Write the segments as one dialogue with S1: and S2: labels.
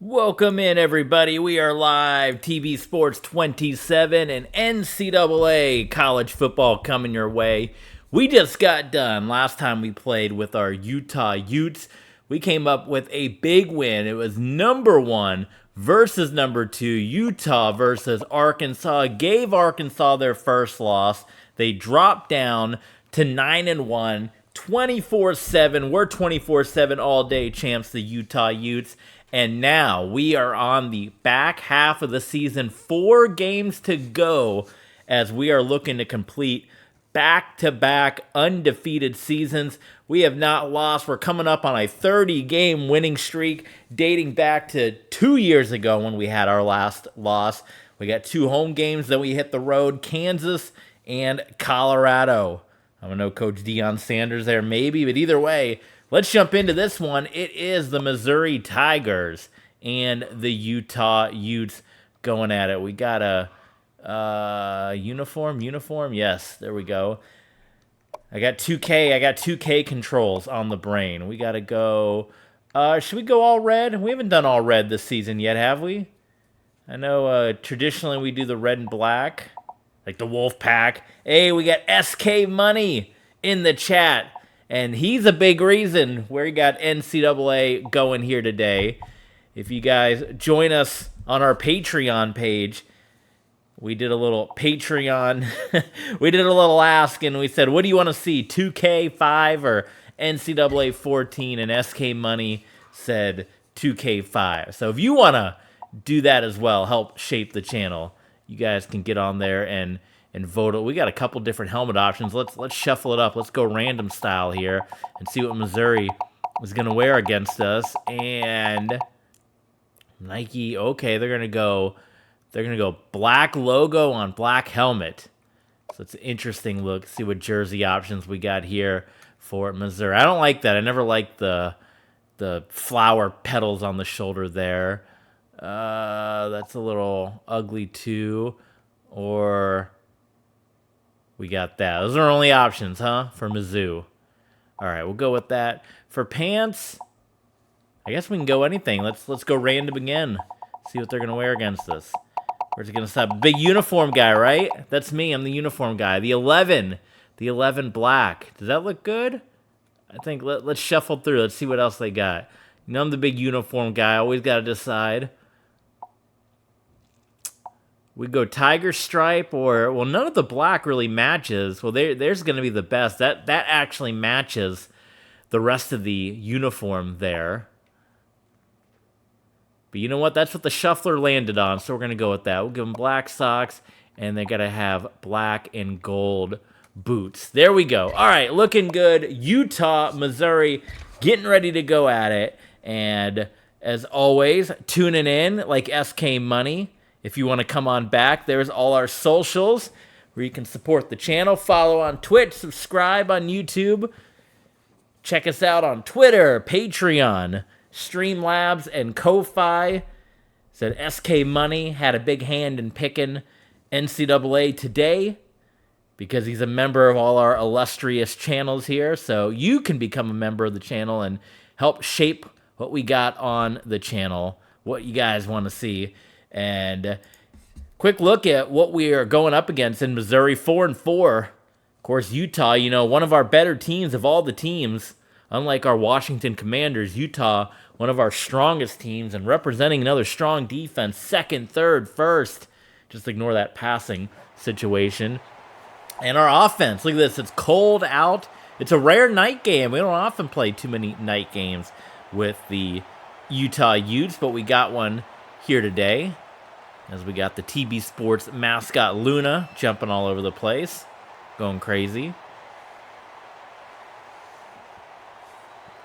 S1: Welcome in, everybody. We are live. TV Sports 27 and NCAA college football coming your way. We just got done. Last time we played with our Utah Utes, we came up with a big win. It was number 1 versus number 2. Utah versus Arkansas. Gave Arkansas their first loss. They dropped down to 9-1. 24-7. We're 24-7 all day champs, the Utah Utes. And now we are on the back half of the season. 4 games to go as we are looking to complete back-to-back undefeated seasons. We have not lost. We're coming up on a 30-game winning streak dating back to 2 years ago when we had our last loss. We got 2 home games, then we hit the road, Kansas and Colorado. I don't know, Coach Deion Sanders there maybe, but either way, let's jump into this one. It is the Missouri Tigers and the Utah Utes going at it. We got a uniform. Yes, there we go. I got 2K controls on the brain. We got to go. Should we go all red? We haven't done all red this season yet, have we? I know traditionally we do the red and black, like the Wolf Pack. Hey, we got SK Money in the chat. And he's a big reason where he got NCAA going here today. If you guys join us on our Patreon page, we did a little Patreon. We did a little ask, and we said, what do you want to see, 2K5 or NCAA 14? And SK Money said 2K5. So if you want to do that as well, help shape the channel, you guys can get on there and vote. We got a couple different helmet options. Let's shuffle it up. Let's go random style here and see what Missouri is going to wear against us. And Nike, okay, they're going to go black logo on black helmet. So it's an interesting look. See what jersey options we got here for Missouri. I don't like that. I never liked the flower petals on the shoulder there. That's a little ugly too. Or we got that. Those are our only options, huh? For Mizzou. All right, we'll go with that. For pants, I guess we can go anything. Let's go random again. See what they're going to wear against us. Where's it going to stop? Big uniform guy, right? That's me. I'm the uniform guy. The 11 black. Does that look good? I think let's shuffle through. Let's see what else they got. You know I'm the big uniform guy. I always got to decide. We go tiger stripe or, well, none of the black really matches. Well, there's going to be the best. That actually matches the rest of the uniform there. But you know what? That's what the shuffler landed on, so we're going to go with that. We'll give them black socks, and they got to have black and gold boots. There we go. All right, looking good. Utah, Missouri, getting ready to go at it. And as always, tuning in like SK Money. If you want to come on back, there's all our socials where you can support the channel. Follow on Twitch, subscribe on YouTube. Check us out on Twitter, Patreon, Streamlabs, and Ko-Fi. Said SK Money had a big hand in picking NCAA today because he's a member of all our illustrious channels here. So you can become a member of the channel and help shape what we got on the channel, what you guys want to see. And quick look at what we are going up against in Missouri, 4-4. Of course, Utah, you know, one of our better teams of all the teams. Unlike our Washington Commanders, Utah, one of our strongest teams and representing another strong defense, second, third, first. Just ignore that passing situation. And our offense, look at this. It's cold out. It's a rare night game. We don't often play too many night games with the Utah Utes, but we got one here today, as we got the TB Sports mascot Luna jumping all over the place, going crazy.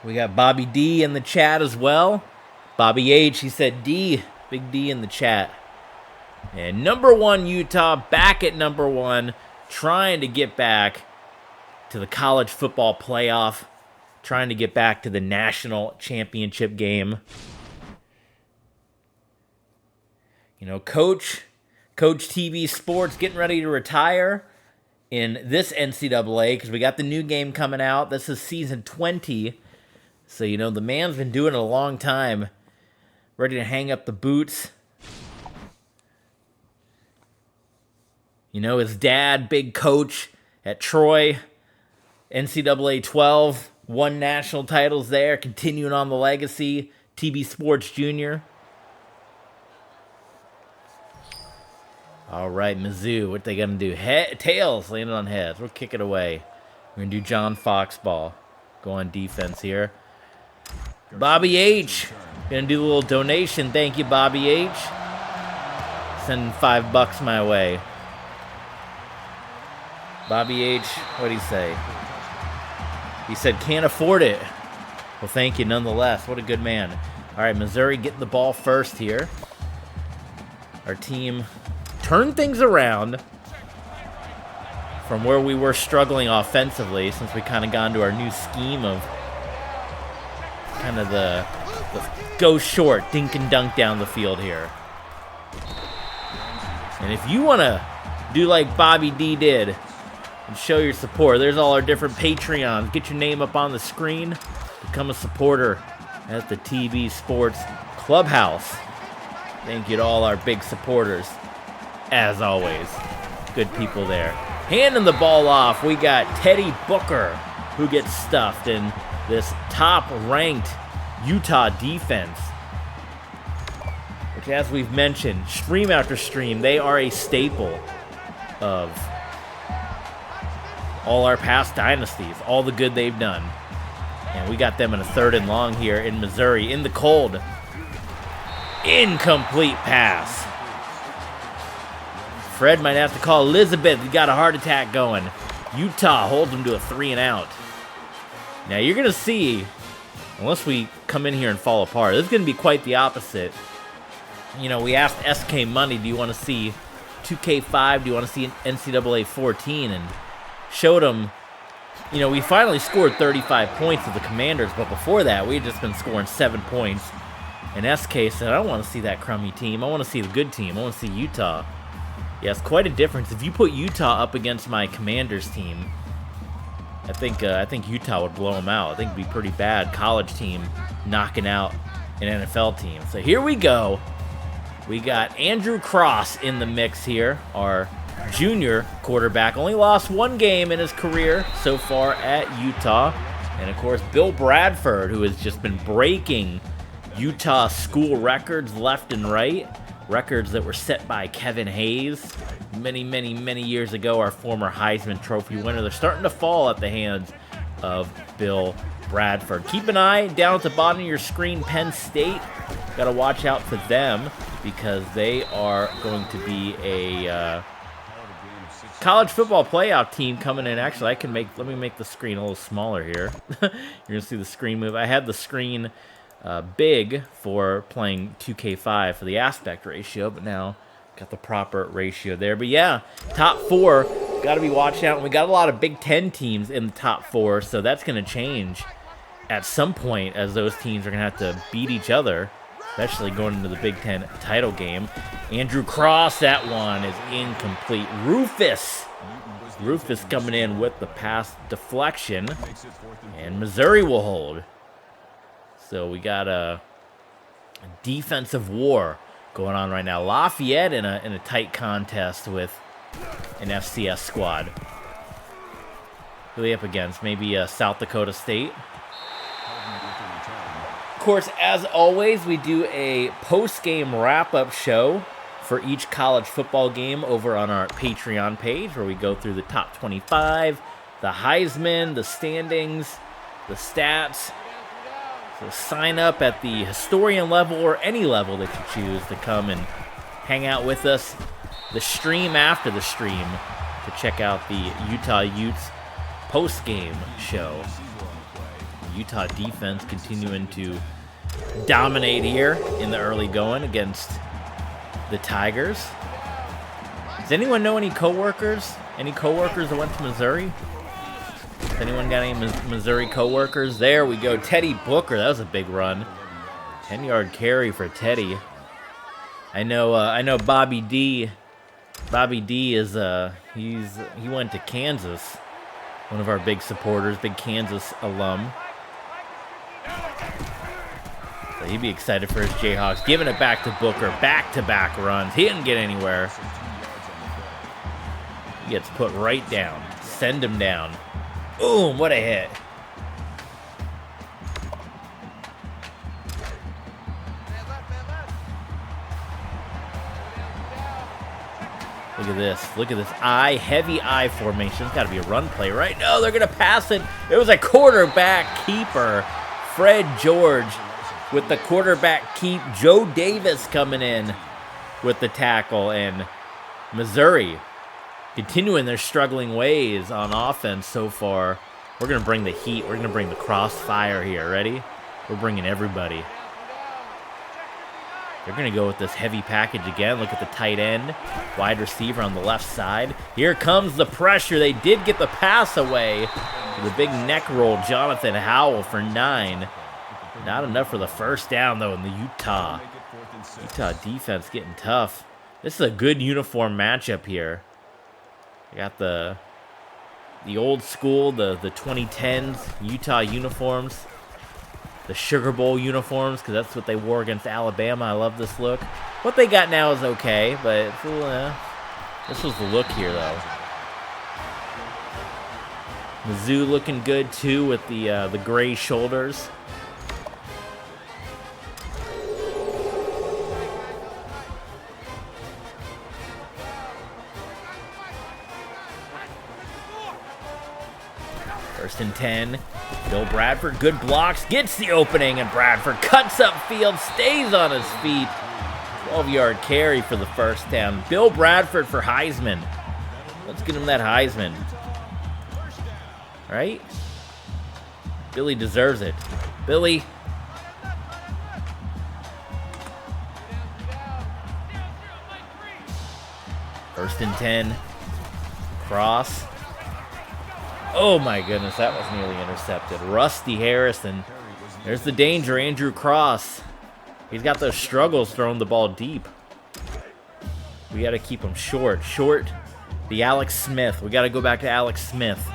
S1: We got Bobby D in the chat as well. Bobby H, he said D, big D in the chat. And number 1 Utah, back at number 1, trying to get back to the college football playoff, trying to get back to the national championship game. You know, Coach TV Sports getting ready to retire in this NCAA because we got the new game coming out. This is season 20. So, you know, the man's been doing it a long time. ready to hang up the boots. You know, his dad, big coach at Troy, NCAA 12, won national titles there, continuing on the legacy. TB Sports Jr. All right, Mizzou, what they going to do? Tails, landing on heads. We'll kick it away. We're going to do John Fox ball. Go on defense here. Bobby H. Going to do a little donation. Thank you, Bobby H. Sending $5 my way. Bobby H., what did he say? He said, can't afford it. Well, thank you nonetheless. What a good man. All right, Missouri getting the ball first here. Our team turned things around from where we were struggling offensively since we kind of got into our new scheme of kind of the go short, dink and dunk down the field here. And if you want to do like Bobby D did and show your support, there's all our different Patreons. Get your name up on the screen. Become a supporter at the TB Sports Clubhouse. Thank you to all our big supporters. As always, good people there. Handing the ball off, we got Teddy Booker, who gets stuffed in this top-ranked Utah defense. Which, as we've mentioned, stream after stream, they are a staple of all our past dynasties, all the good they've done. And we got them in a 3rd and long here in Missouri, in the cold. Incomplete pass. Fred might have to call Elizabeth. He got a heart attack going. Utah holds him to a 3 and out. Now you're going to see, unless we come in here and fall apart, this is going to be quite the opposite. You know, we asked SK Money, do you want to see 2K5? Do you want to see NCAA 14? And showed him, you know, we finally scored 35 points with the Commanders, but before that, we had just been scoring 7 points. And SK said, I don't want to see that crummy team. I want to see the good team. I want to see Utah. Yeah, it's quite a difference. If you put Utah up against my Commanders team, I think Utah would blow them out. I think it'd be pretty bad. College team knocking out an NFL team. So here we go. We got Andrew Cross in the mix here, our junior quarterback. Only lost 1 game in his career so far at Utah. And, of course, Bill Bradford, who has just been breaking Utah school records left and right. Records that were set by Kevin Hayes many, many, many years ago, our former Heisman Trophy winner. They're starting to fall at the hands of Bill Bradford. Keep an eye down at the bottom of your screen, Penn State. Got to watch out for them because they are going to be a college football playoff team coming in. Actually, let me make the screen a little smaller here. You're going to see the screen move. I had the screen big for playing 2K5 for the aspect ratio, but now got the proper ratio there. But yeah, top 4, got to be watching out. And we got a lot of Big Ten teams in the top 4, so that's going to change at some point as those teams are going to have to beat each other, especially going into the Big Ten title game. Andrew Cross, that one is incomplete. Rufus coming in with the pass deflection, and Missouri will hold. So we got a defensive war going on right now. Lafayette in a tight contest with an FCS squad. Who are they up against? Maybe South Dakota State. Of course, as always, we do a post-game wrap-up show for each college football game over on our Patreon page, where we go through the top 25, the Heisman, the standings, the stats. So sign up at the historian level or any level that you choose to come and hang out with us. The stream after the stream to check out the Utah Utes post-game show. The Utah defense continuing to dominate here in the early going against the Tigers. Does anyone know any coworkers? Any coworkers that went to Missouri? Has anyone got any Missouri coworkers? There we go. Teddy Booker. That was a big run. 10-yard carry for Teddy. I know Bobby D. Bobby D is he went to Kansas. One of our big supporters, big Kansas alum. So He'd be excited for his Jayhawks. Giving it back to Booker. Back-to-back runs. He didn't get anywhere. He gets put right down. Send him down. Boom, what a hit. Look at this. Look at this eye, heavy eye formation. It's got to be a run play, right? No, they're going to pass it. It was a quarterback keeper. Fred George with the quarterback keep. Joe Davis coming in with the tackle. And Missouri continuing their struggling ways on offense so far. We're going to bring the heat. We're going to bring the crossfire here. Ready? We're bringing everybody. They're going to go with this heavy package again. Look at the tight end. Wide receiver on the left side. Here comes the pressure. They did get the pass away. The big neck roll. Jonathan Howell for 9. Not enough for the first down, though, in the Utah defense getting tough. This is a good uniform matchup here. You got the old school, the 2010s Utah uniforms. The Sugar Bowl uniforms, because that's what they wore against Alabama. I love this look. What they got now is okay, but this was the look here, though. Mizzou looking good, too, with the gray shoulders. First and 10. Bill Bradford, good blocks, gets the opening, and Bradford cuts upfield, stays on his feet. 12-yard carry for the first down. Bill Bradford for Heisman. Let's get him that Heisman. Right? Billy deserves it. Billy. First and 10. Cross. Oh my goodness, that was nearly intercepted. Rusty Harrison. There's the danger, Andrew Cross. He's got those struggles throwing the ball deep. We got to keep him short. Short. The Alex Smith. We got to go back to Alex Smith.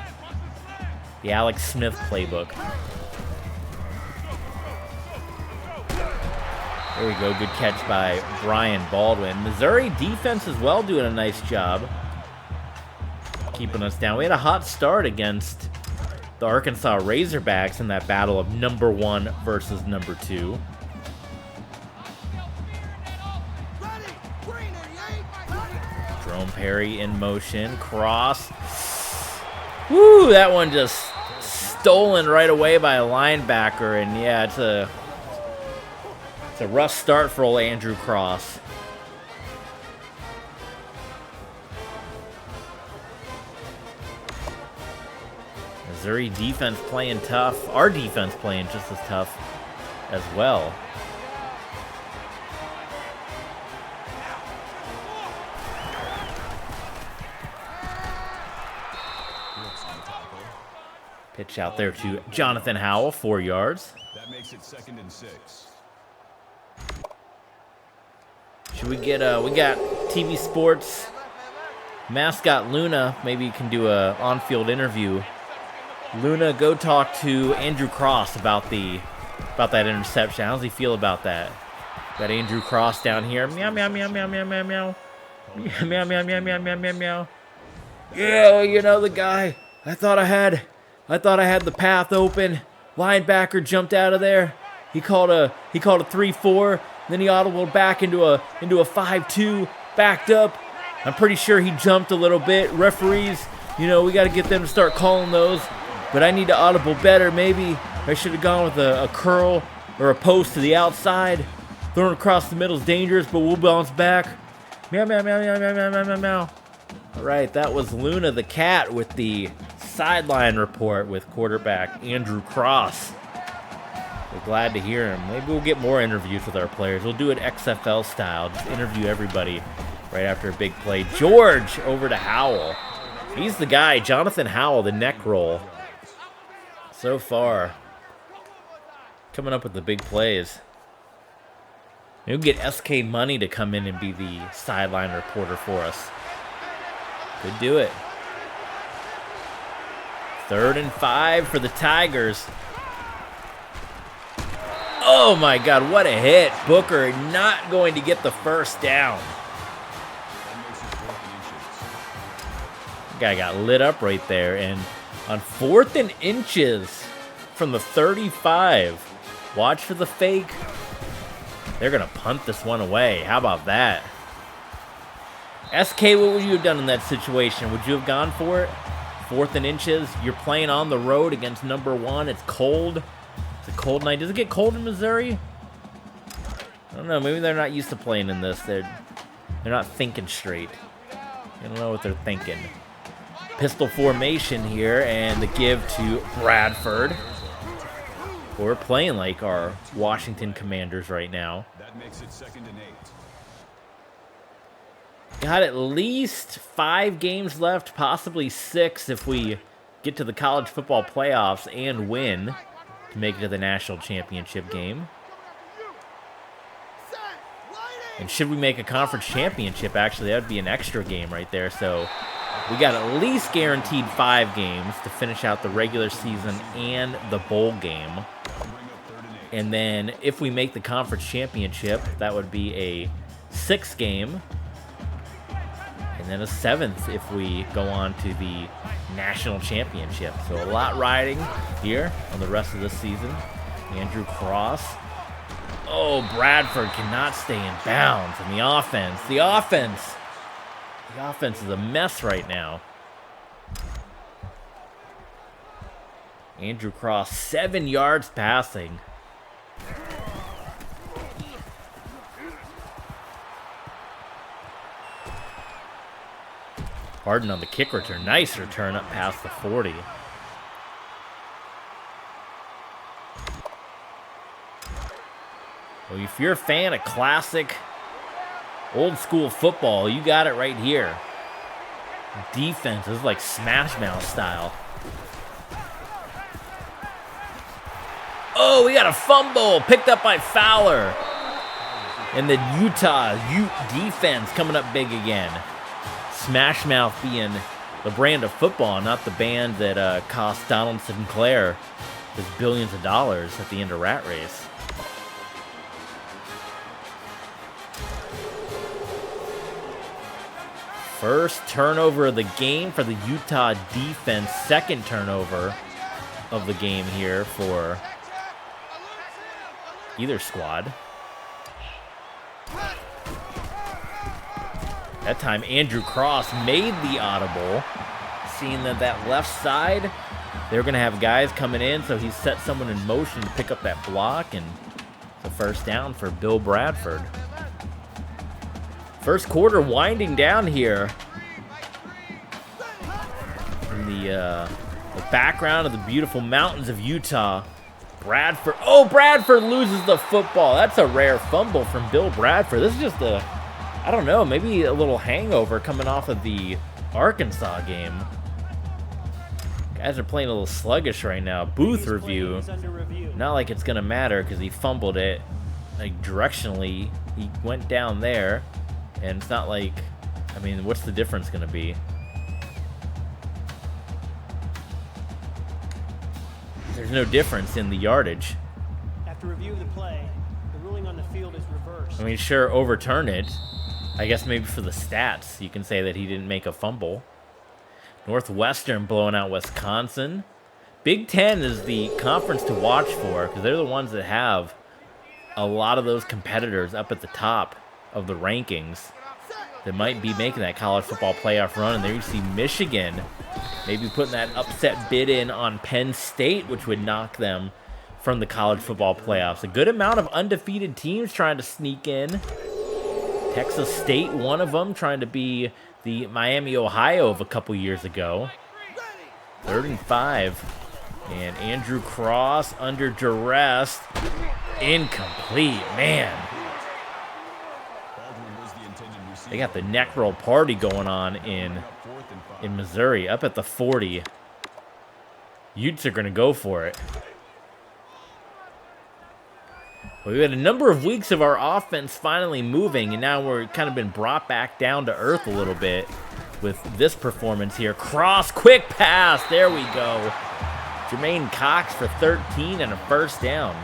S1: The Alex Smith playbook. There we go. Good catch by Brian Baldwin. Missouri defense as well doing a nice job keeping us down. We had a hot start against the Arkansas Razorbacks in that battle of number 1 versus number 2. Jerome Perry in motion. Cross. Woo, that one just stolen right away by a linebacker. And yeah, it's a rough start for old Andrew Cross. Missouri defense playing tough. Our defense playing just as tough as well. Pitch out there to Jonathan Howell, 4 yards.
S2: That makes it 2nd and 6.
S1: Should we get we got TV Sports mascot Luna. Maybe you can do a on-field interview. Luna, go talk to Andrew Cross about that interception. How does he feel about that? Got Andrew Cross down here. Meow, meow, meow, meow, meow, meow, meow. Meow, meow, meow, meow, meow, mew, meow. Yeah, you know the guy. I thought I had the path open. Linebacker jumped out of there. He called a 3-4. Then he audibled back into a 5-2. Backed up. I'm pretty sure he jumped a little bit. Referees, we got to get them to start calling those. But I need to audible better. Maybe I should have gone with a curl or a post to the outside. Throwing across the middle is dangerous, but we'll bounce back. Meow, meow, meow, meow, meow, meow, meow, meow, meow. All right, that was Luna the cat with the sideline report with quarterback Andrew Cross. We're glad to hear him. Maybe we'll get more interviews with our players. We'll do it XFL style. Just interview everybody right after a big play. George over to Howell. He's the guy. Jonathan Howell, the neck roll. So far, coming up with the big plays. We'll get SK Money to come in and be the sideline reporter for us. Could do it. 3rd and 5 for the Tigers. Oh my God, what a hit. Booker not going to get the first down. Guy got lit up right there, and on 4th and inches from the 35. Watch for the fake. They're going to punt this one away. How about that? SK, what would you have done in that situation? Would you have gone for it? 4th and inches. You're playing on the road against number 1. It's cold. It's a cold night. Does it get cold in Missouri? I don't know. Maybe they're not used to playing in this. They're not thinking straight. I don't know what they're thinking. Pistol formation here, and the give to Bradford. We're playing like our Washington Commanders right now.
S2: That makes it 2nd and 8.
S1: Got at least 5 games left, possibly 6 if we get to the college football playoffs and win to make it to the national championship game. And should we make a conference championship, actually, that would be an extra game right there. So we got at least guaranteed 5 games to finish out the regular season and the bowl game. And then if we make the conference championship, that would be a 6th game. And then a 7th if we go on to the national championship. So a lot riding here on the rest of this season. Andrew Cross. Oh, Bradford cannot stay in bounds. And the offense is a mess right now. Andrew Cross, 7 yards passing. Harden on the kick return. Nice return up past the 40. Well, if you're a fan of classic, old school football, you got it right here. Defense is like Smash Mouth style. Oh, we got a fumble picked up by Fowler. And the Utah Ute defense coming up big again. Smash Mouth being the brand of football, not the band that cost Donald Sinclair his billions of dollars at the end of Rat Race. First turnover of the game for the Utah defense. 2nd turnover of the game here for either squad. That time, Andrew Cross made the audible, seeing that left side, they're going to have guys coming in, so he set someone in motion to pick up that block, and the first down for Bill Bradford. First quarter winding down here. In the background of the beautiful mountains of Utah, Bradford. Oh, Bradford loses the football. That's a rare fumble from Bill Bradford. This is just I don't know, maybe a little hangover coming off of the Arkansas game. Guys are playing a little sluggish right now. Booth review. Not like it's going to matter because he fumbled it. Like directionally, he went down there. And it's not like, I mean, what's the difference going to be? There's no difference in the yardage.
S3: After review of the play, the ruling on the field is reversed.
S1: I mean, sure, overturn it. I guess maybe for the stats, you can say that he didn't make a fumble. Northwestern blowing out Wisconsin. Big Ten is the conference to watch for because they're the ones that have a lot of those competitors up at the top of the rankings that might be making that college football playoff run. And there you see Michigan maybe putting that upset bid in on Penn State, which would knock them from the college football playoffs. A good amount of undefeated teams trying to sneak in. Texas State, one of them, trying to be the Miami, Ohio of a couple years ago. 3rd and 5. And Andrew Cross under duress. Incomplete, man. They got the neck roll party going on in Missouri, up at the 40. Utes are going to go for it. Well, we had a number of weeks of our offense finally moving, and now we're kind of been brought back down to earth a little bit with this performance here. Cross, quick pass, there we go. Jermaine Cox for 13 and a first down.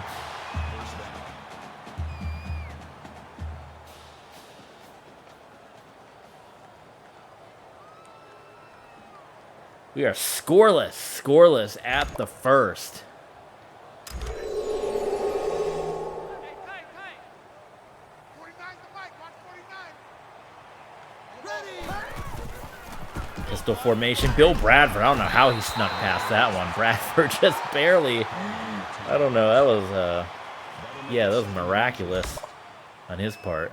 S1: We are scoreless at the first. Pistol formation. Bill Bradford. I don't know how he snuck past that one. Bradford just barely. I don't know. That was, yeah, that was miraculous on his part.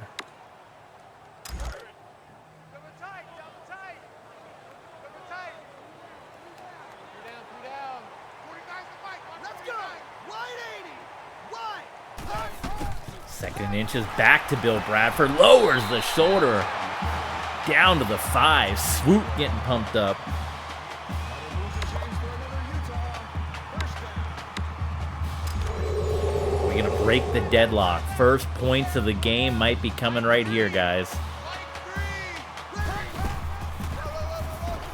S1: Second and inches back to Bill Bradford. Lowers the shoulder down to the 5. Swoop getting pumped up. We're going to break the deadlock. First points of the game might be coming right here, guys.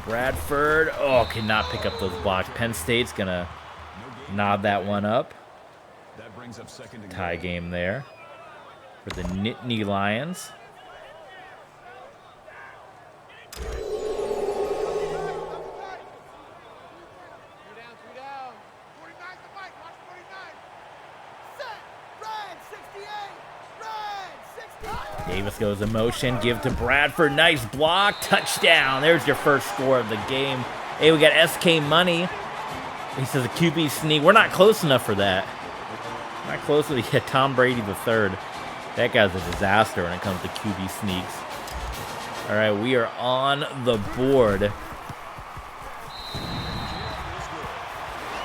S1: Bradford. Oh, cannot pick up those blocks. Penn State's going to nod that one up. Tie game there for the Nittany Lions. Davis goes in motion, give to Bradford, nice block, touchdown. There's your first score of the game. Hey, we got SK Money. He says a QB sneak. We're not close enough for that. Not close to the Tom Brady III. That guy's a disaster when it comes to QB sneaks. All right, we are on the board.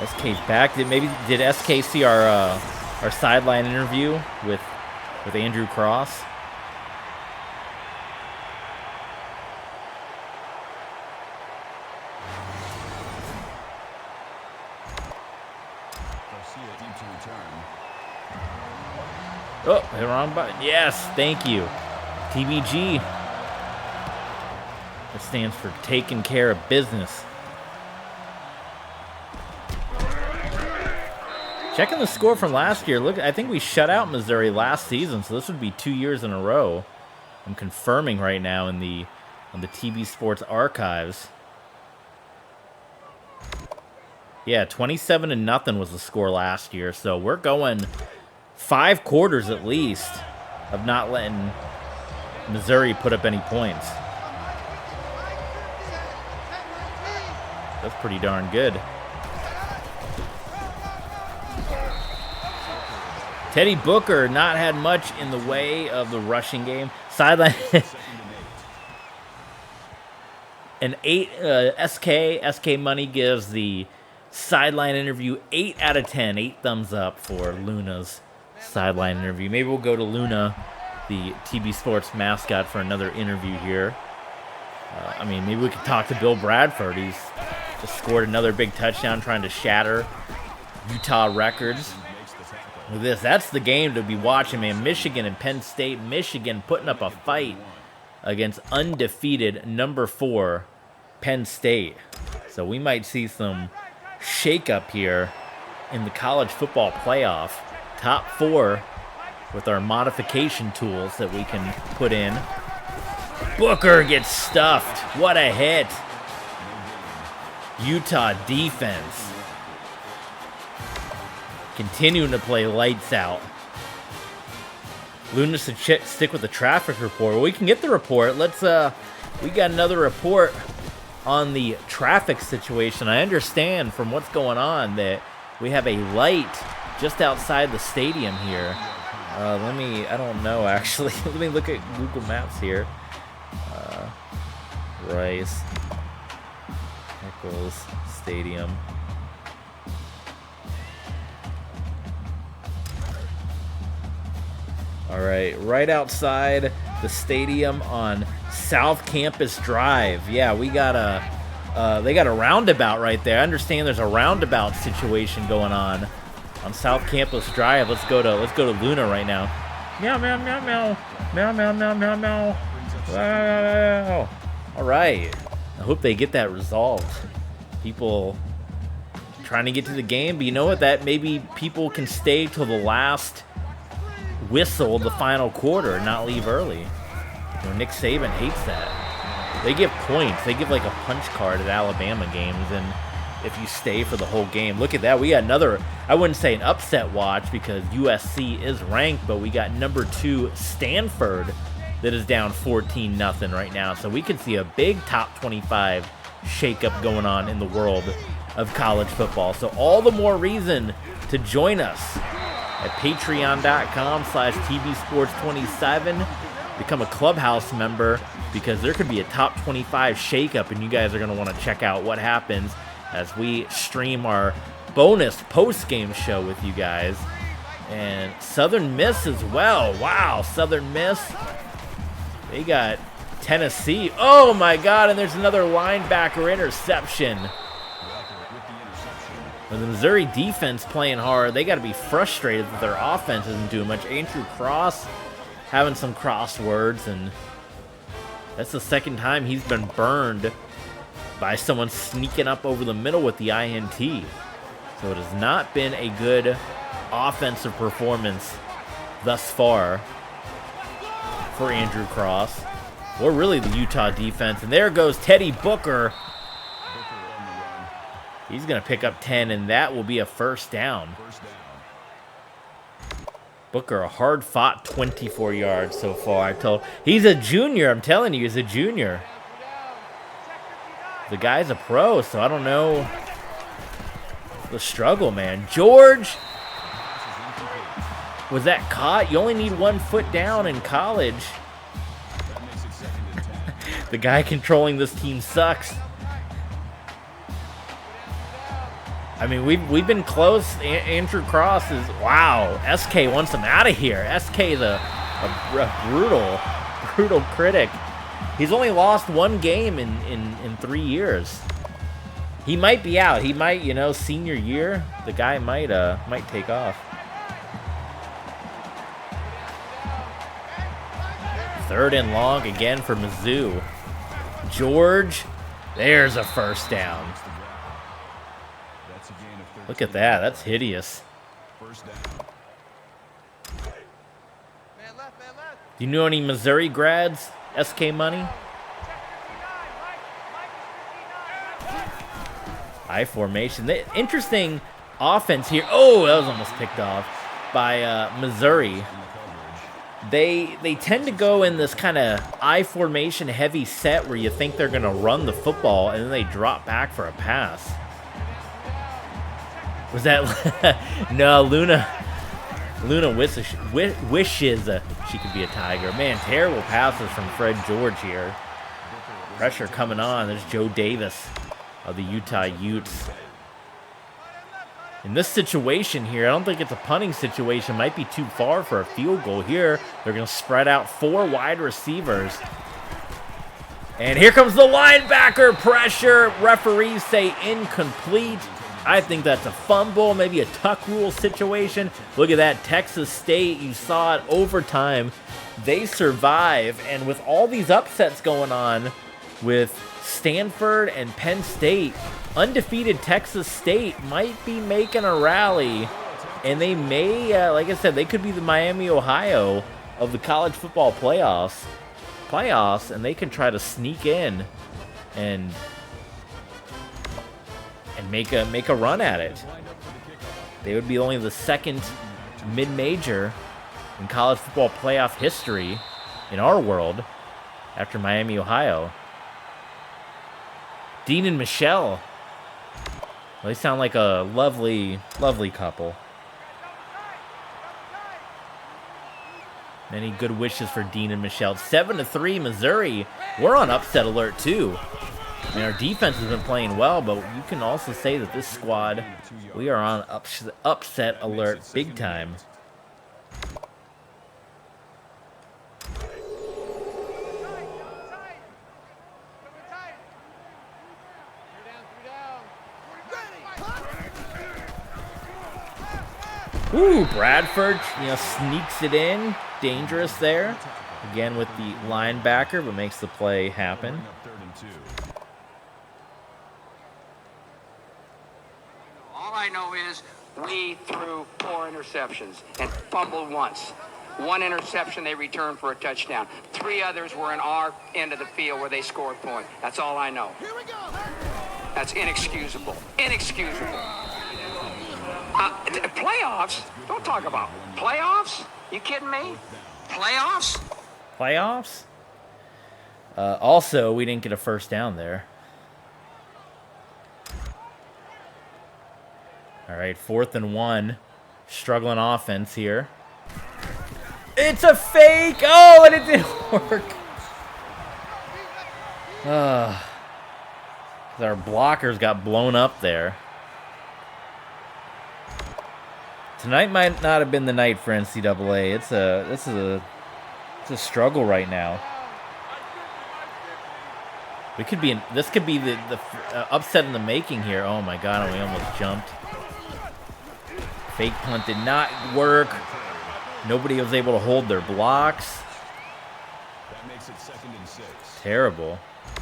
S1: SK's back. Did SK see our sideline interview with Andrew Cross? Oh, the wrong button. Yes, thank you. TBG. That stands for taking care of business. Checking the score from last year. Look, I think we shut out Missouri last season, so this would be 2 years in a row. I'm confirming right now on the TB Sports archives. Yeah, 27-0 was the score last year, so we're going 5 quarters at least of not letting Missouri put up any points. That's pretty darn good. Teddy Booker not had much in the way of the rushing game. Sideline. An 8 SK Money gives the sideline interview 8 out of 10. 8 thumbs up for Luna's sideline interview. Maybe we'll go to Luna, the TB Sports mascot, for another interview here. I mean, maybe we could talk to Bill Bradford. He's just scored another big touchdown trying to shatter Utah records. Look at this. That's the game to be watching, man. Michigan and Penn State. Michigan putting up a fight against undefeated #4 Penn State. So we might see some shake-up here in the college football playoff. Top 4 with our modification tools that we can put in. Booker gets stuffed. What a hit. Utah defense continuing to play lights out. Luna should stick with the traffic report. Well, we can get the report. Let's we got another report on the traffic situation. I understand from what's going on that we have a light just outside the stadium here. I don't know actually. Let me look at Google Maps here. Rice Eccles Stadium. All right outside the stadium on South Campus Drive. Yeah, we got they got a roundabout right there. I understand there's a roundabout situation going on South Campus Drive. Let's go to Luna right now. Meow meow meow meow meow meow meow meow meow. Wow. All right. I hope they get that resolved. People trying to get to the game, but you know what? That maybe people can stay till the last whistle, the final quarter, and not leave early. You know, Nick Saban hates that. They give points. They give like a punch card at Alabama games, and if you stay for the whole game. Look at that. We got another, I wouldn't say an upset watch because USC is ranked, but we got number 2 Stanford that is down 14-0 right now. So we could see a big top 25 shakeup going on in the world of college football. So all the more reason to join us at patreon.com/tvsports27. Become a Clubhouse member because there could be a top 25 shakeup, and you guys are going to want to check out what happens as we stream our bonus post-game show with you guys. And Southern Miss as well. Wow, Southern Miss. They got Tennessee. Oh my God, and there's another linebacker interception. When the Missouri defense playing hard, they got to be frustrated that their offense isn't doing much. Andrew Cross having some crosswords, and that's the second time he's been burned by someone sneaking up over the middle with the INT. So it has not been a good offensive performance thus far for Andrew Cross, or really the Utah defense. And there goes Teddy Booker. He's going to pick up 10, and that will be a first down. Booker, a hard-fought 24 yards so far. He's a junior. I'm telling you, he's a junior. The guy's a pro, so I don't know the struggle, man. George, was that caught? You only need 1 foot down in college. The guy controlling this team sucks. I mean, we've been close. Andrew Cross is, wow. SK wants him out of here. SK is a brutal critic. He's only lost 1 game in 3 years. He might be out. He might, senior year, the guy might take off. 3rd and long again for Mizzou. George, there's a first down. Look at that. That's hideous. Do you know any Missouri grads? SK money? I formation. Interesting offense here. Oh, that was almost picked off by Missouri. They tend to go in this kind of I formation heavy set where you think they're going to run the football, and then they drop back for a pass. Was that no? Luna wishes she could be a Tiger. Man, terrible passes from Fred George here. Pressure coming on. There's Joe Davis of the Utah Utes. In this situation here, I don't think it's a punting situation. Might be too far for a field goal here. They're going to spread out 4 wide receivers. And here comes the linebacker pressure. Referees say incomplete. I think that's a fumble, maybe a tuck rule situation. Look at that, Texas State, you saw it, overtime. They survive, and with all these upsets going on with Stanford and Penn State, undefeated Texas State might be making a rally, and they may, like I said, they could be the Miami, Ohio of the college football playoffs, and they can try to sneak in and make a run at it. They would be only the 2nd mid-major in college football playoff history in our world after Miami, Ohio. Dean and Michelle. Well, they sound like a lovely, lovely couple. Many good wishes for Dean and Michelle. 7-3 Missouri. We're on upset alert too. I mean, our defense has been playing well, but you can also say that this squad, we are on upset alert big time. Ooh, Bradford, sneaks it in. Dangerous there. Again with the linebacker, but makes the play happen.
S4: All I know is we threw 4 interceptions and fumbled once. 1 interception they returned for a touchdown. 3 others were in our end of the field where they scored points. That's all I know. That's inexcusable. Inexcusable. Playoffs? Don't talk about playoffs. You kidding me? Playoffs?
S1: Playoffs? Also, we didn't get a first down there. All right, 4th and 1. Struggling offense here. It's a fake! Oh, and it didn't work. Our blockers got blown up there. Tonight might not have been the night for NCAA. This is a struggle right now. This could be the upset in the making here. Oh my God, we almost jumped. Fake punt did not work. Nobody was able to hold their blocks.
S2: That makes it 2nd and 6.
S1: Terrible.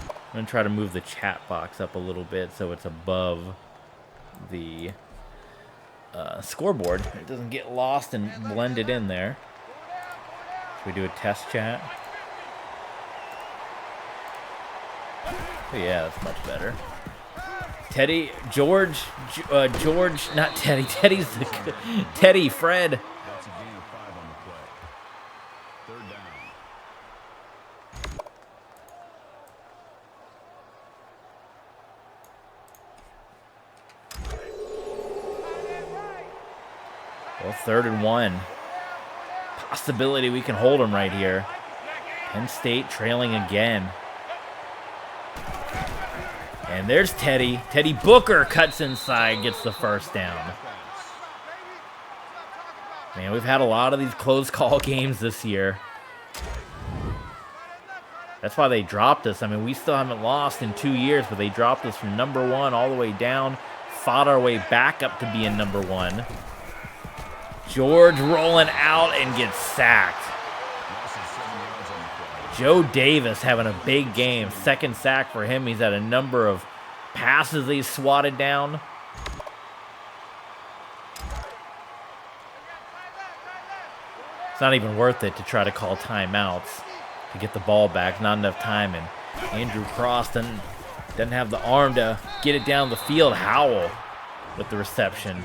S1: I'm going to try to move the chat box up a little bit so it's above the scoreboard. It doesn't get lost and blended in there. Should we do a test chat? Oh yeah, that's much better. Teddy, George, not Teddy. Teddy's Teddy, Fred.
S2: That's a gain of 5 on the play. 3rd down.
S1: Well, 3rd and 1. Possibility we can hold them right here. Penn State trailing again. And there's Teddy. Teddy Booker cuts inside, gets the first down. Man, we've had a lot of these close call games this year. That's why they dropped us. I mean, we still haven't lost in 2 years, but they dropped us from number 1 all the way down, fought our way back up to being number 1. George rolling out and gets sacked. Joe Davis having a big game. 2nd sack for him. He's had a number of passes he's swatted down. It's not even worth it to try to call timeouts to get the ball back. Not enough time. And Andrew Cross doesn't have the arm to get it down the field. Howell with the reception.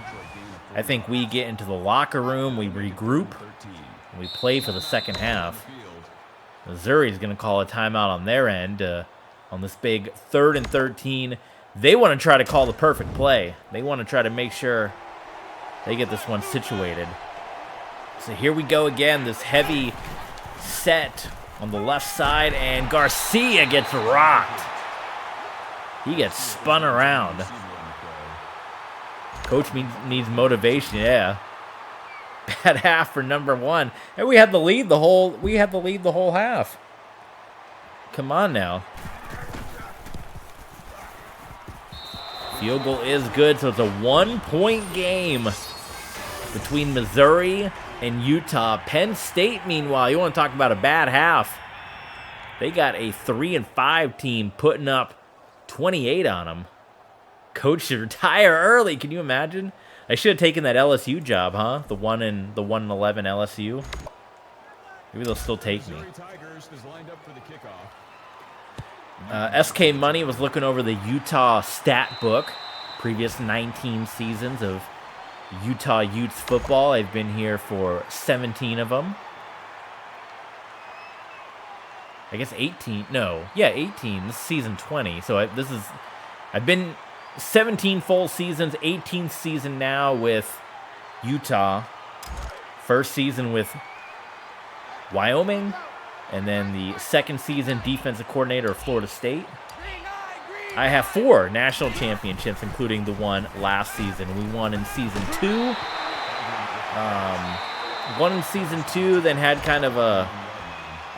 S1: I think we get into the locker room. We regroup. And we play for the second half. Missouri's going to call a timeout on their end on this big 3rd and 13. They want to try to call the perfect play. They want to try to make sure they get this one situated. So here we go again, this heavy set on the left side, and Garcia gets rocked. He gets spun around. Coach needs motivation, yeah. Bad half for number 1. And we had the lead the whole half. Come on now. Field goal is good, so it's a 1-point game between Missouri and Utah. Penn State, meanwhile, you want to talk about a bad half. They got a 3-5 team putting up 28 on them. Coach should retire early. Can you imagine? I should have taken that LSU job, huh? The 1-11 LSU. Maybe they'll still take me. SK Money was looking over the Utah stat book. Previous 19 seasons of Utah Utes football. I've been here for 17 of them. I guess 18. No. Yeah, 18. This is season 20. So I've been 17 full seasons, 18th season now with Utah. First season with Wyoming. And then the second season defensive coordinator of Florida State. I have 4 national championships, including the one last season. We won in season 2. Won in season 2, then had kind of a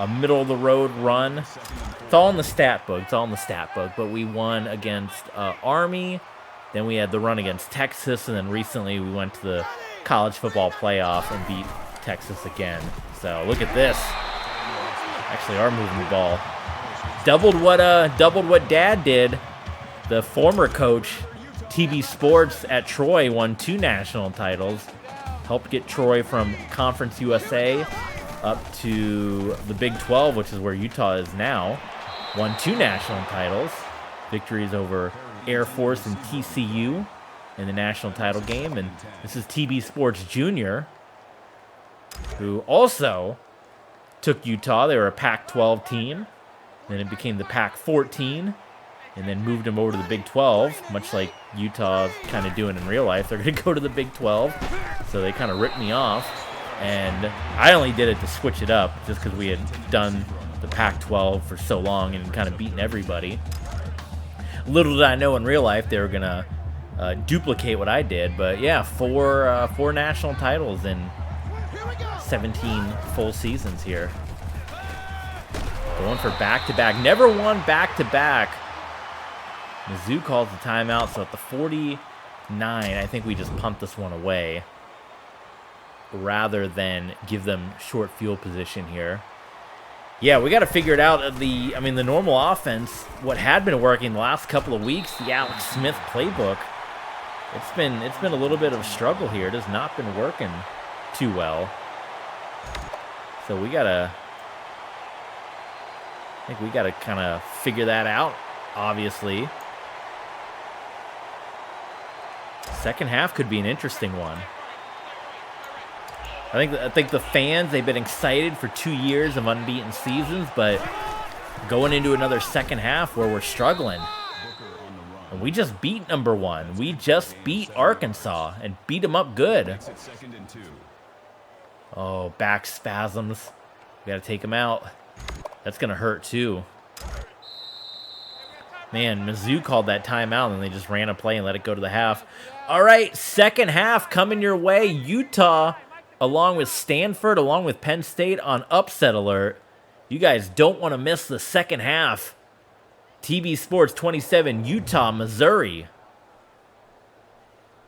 S1: middle-of-the-road run. It's all in the stat book. But we won against Army. Then we had the run against Texas. And then recently we went to the college football playoff and beat Texas again. So look at this. Actually, are moving the ball. Doubled what Dad did. The former coach, TB Sports at Troy, won 2 national titles. Helped get Troy from Conference USA up to the Big 12, which is where Utah is now. Won 2 national titles. Victories over Air Force and TCU in the national title game. And this is TB Sports Junior, who also took Utah. They were a Pac-12 team. Then it became the Pac-14. And then moved them over to the Big 12, much like Utah's kind of doing in real life. They're going to go to the Big 12. So they kind of ripped me off. And I only did it to switch it up just because we had done the Pac-12 for so long and kind of beaten everybody. Little did I know in real life they were going to duplicate what I did. But yeah, four national titles in 17 full seasons here. Going for back-to-back. Never won back-to-back. Mizzou calls the timeout, so at the 49, I think we just punt this one away rather than give them short field position here. Yeah, we got to figure it out. The normal offense, what had been working the last couple of weeks, the Alex Smith playbook, it's been a little bit of a struggle here. It has not been working too well. So I think we got to kind of figure that out, obviously. Second half could be an interesting one. I think the fans, they've been excited for 2 years of unbeaten seasons, but going into another second half where we're struggling. And we just beat number 1. We just beat Arkansas and beat them up good. Oh, back spasms. We got to take them out. That's going to hurt too. Man, Mizzou called that timeout and they just ran a play and let it go to the half. All right, second half coming your way. Utah, along with Stanford, along with Penn State on upset alert. You guys don't want to miss the second half. TB Sports 27, Utah, Missouri.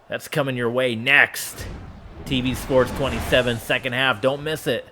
S1: That's coming your way next. TB Sports 27, second half. Don't miss it.